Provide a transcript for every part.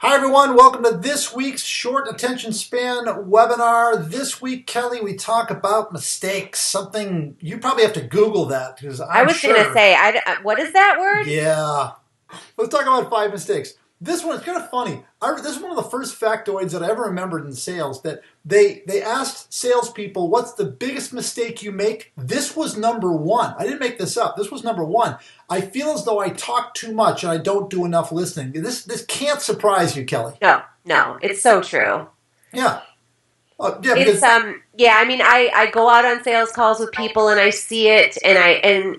Hi everyone, welcome to this week's short attention span webinar. This week, Kelly, we talk about mistakes, something you probably have to Google that because I I'm was going to sure. say, what is that word? Yeah. Let's talk about 5 mistakes. This one is kind of funny. This is one of the first factoids that I ever remembered in sales that they asked salespeople, what's the biggest mistake you make? This was number one. I didn't make this up. This was number one. I feel as though I talk too much and I don't do enough listening. This can't surprise you, Kelly. No, it's so true. Yeah. Yeah, It's because yeah, I mean, I go out on sales calls with people and I see it and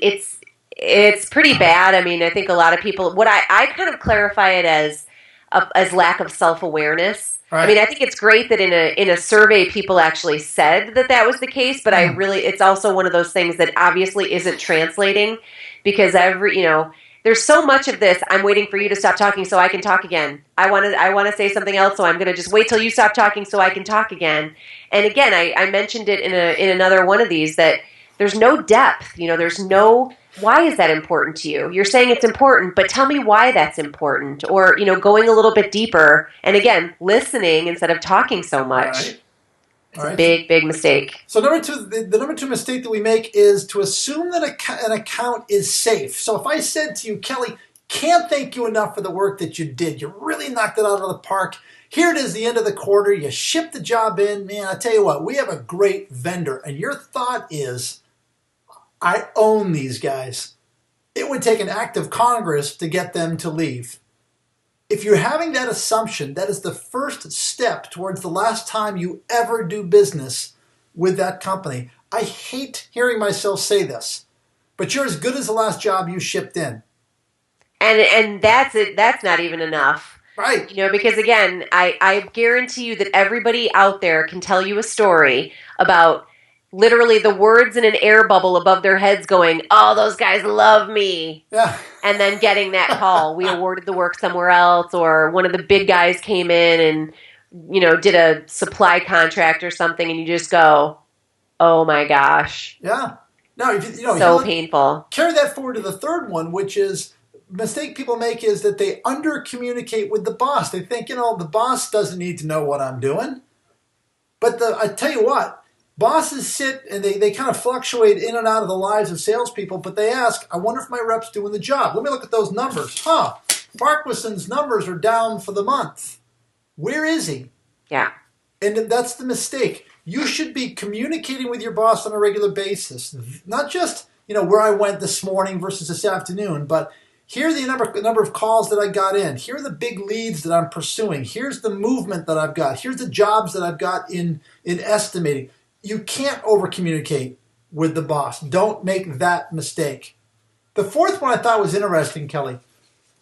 it's pretty bad. I mean, I think a lot of people what I kind of clarify it as lack of self-awareness. I mean, right. I think it's great that in a survey people actually said that was the case, but it's also one of those things that obviously isn't translating because there's so much of this. I'm waiting for you to stop talking so I can talk again. I want to say something else, so I'm going to just wait till you stop talking so I can talk again. And again, I mentioned it in another one of these that there's no depth. There's no why is that important to you? You're saying it's important, but tell me why that's important. Or going a little bit deeper. And again, listening instead of talking so All much. right. It's All a right. big, big mistake. So number two, the number two mistake that we make is to assume that an account is safe. So if I said to you, Kelly, can't thank you enough for the work that you did. You really knocked it out of the park. Here it is, the end of the quarter. You shipped the job in. Man, I tell you what, we have a great vendor. And your thought is, I own these guys. It would take an act of Congress to get them to leave. If you're having that assumption, that is the first step towards the last time you ever do business with that company. I hate hearing myself say this, but you're as good as the last job you shipped in. And that's it. That's not even enough. Right. Because again, I guarantee you that everybody out there can tell you a story about literally the words in an air bubble above their heads going, oh, those guys love me. Yeah. And then getting that call, we awarded the work somewhere else, or one of the big guys came in and, did a supply contract or something, and you just go, oh my gosh. Yeah. Now, if you So painful. carry that forward to the third one, which is mistake people make is that they under communicate with the boss. They think, the boss doesn't need to know what I'm doing. But I tell you what, bosses sit and they kind of fluctuate in and out of the lives of salespeople, but they ask, I wonder if my rep's doing the job. Let me look at those numbers. Farquharson's numbers are down for the month. Where is he? Yeah. And that's the mistake. You should be communicating with your boss on a regular basis. Not just, where I went this morning versus this afternoon, but here are the number of calls that I got in. Here are the big leads that I'm pursuing. Here's the movement that I've got. Here's the jobs that I've got in estimating. You can't over communicate with the boss. Don't make that mistake. The fourth one I thought was interesting, Kelly.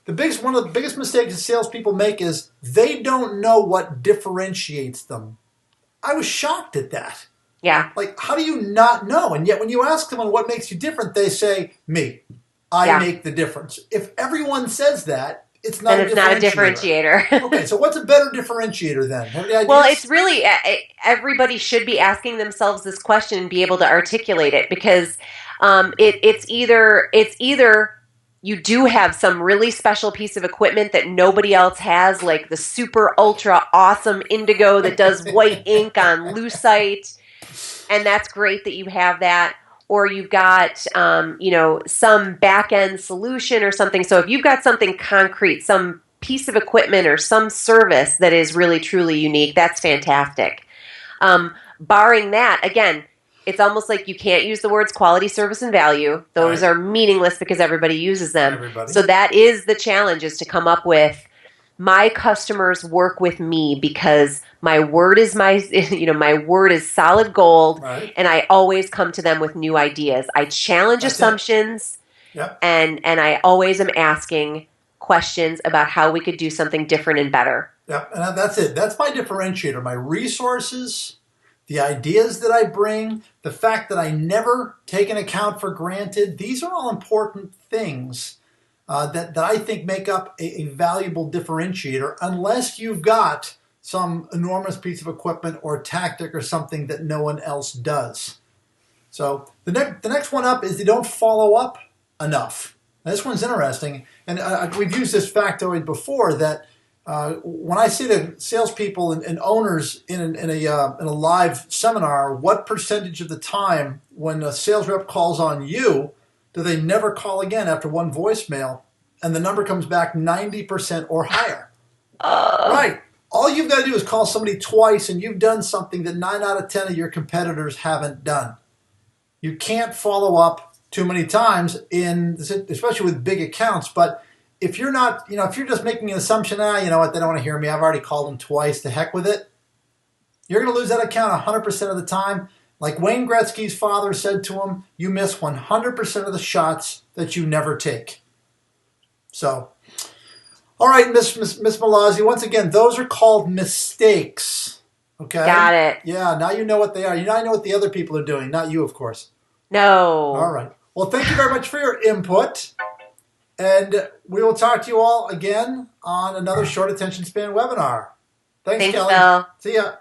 One of the biggest mistakes that salespeople make is they don't know what differentiates them. I was shocked at that. Yeah. Like, how do you not know? And yet when you ask someone what makes you different, they say, me. I make the difference. If everyone says that, it's not then it's not a differentiator. Okay, so what's a better differentiator then? Have any ideas? Well, it's really everybody should be asking themselves this question and be able to articulate it because it's either you do have some really special piece of equipment that nobody else has, like the super ultra awesome indigo that does white ink on lucite, and that's great that you have that. Or you've got, some back-end solution or something. So if you've got something concrete, some piece of equipment or some service that is really, truly unique, that's fantastic. Barring that, again, it's almost like you can't use the words quality, service, and value. Those are meaningless because everybody uses them. So that is the challenge, is to come up with, my customers work with me because my word is my word is solid gold, and I always come to them with new ideas. I challenge assumptions, and I always am asking questions about how we could do something different and better. Yep, and that's it. That's my differentiator. My resources, the ideas that I bring, the fact that I never take an account for granted. These are all important things. That I think make up a valuable differentiator, unless you've got some enormous piece of equipment or tactic or something that no one else does. So the next one up is they don't follow up enough. Now, this one's interesting, and we've used this factoid before that When I say to salespeople and owners in a live seminar, what percentage of the time when a sales rep calls on you do they never call again after one voicemail, and the number comes back 90% or higher? Right. All you've got to do is call somebody twice, and you've done something that 9 out of 10 of your competitors haven't done. You can't follow up too many times, especially with big accounts. But if you're not, if you're just making an assumption, you know what, they don't want to hear me, I've already called them twice, to heck with it, you're going to lose that account 100% of the time. Like Wayne Gretzky's father said to him, you miss 100% of the shots that you never take. So, all right, Miss Malazzi, once again, those are called mistakes. Okay? Got it. Yeah, now you know what they are. Now you know what the other people are doing, not you, of course. No. All right. Well, thank you very much for your input. And we will talk to you all again on another short attention span webinar. Thanks, Kelly. Phil. See ya.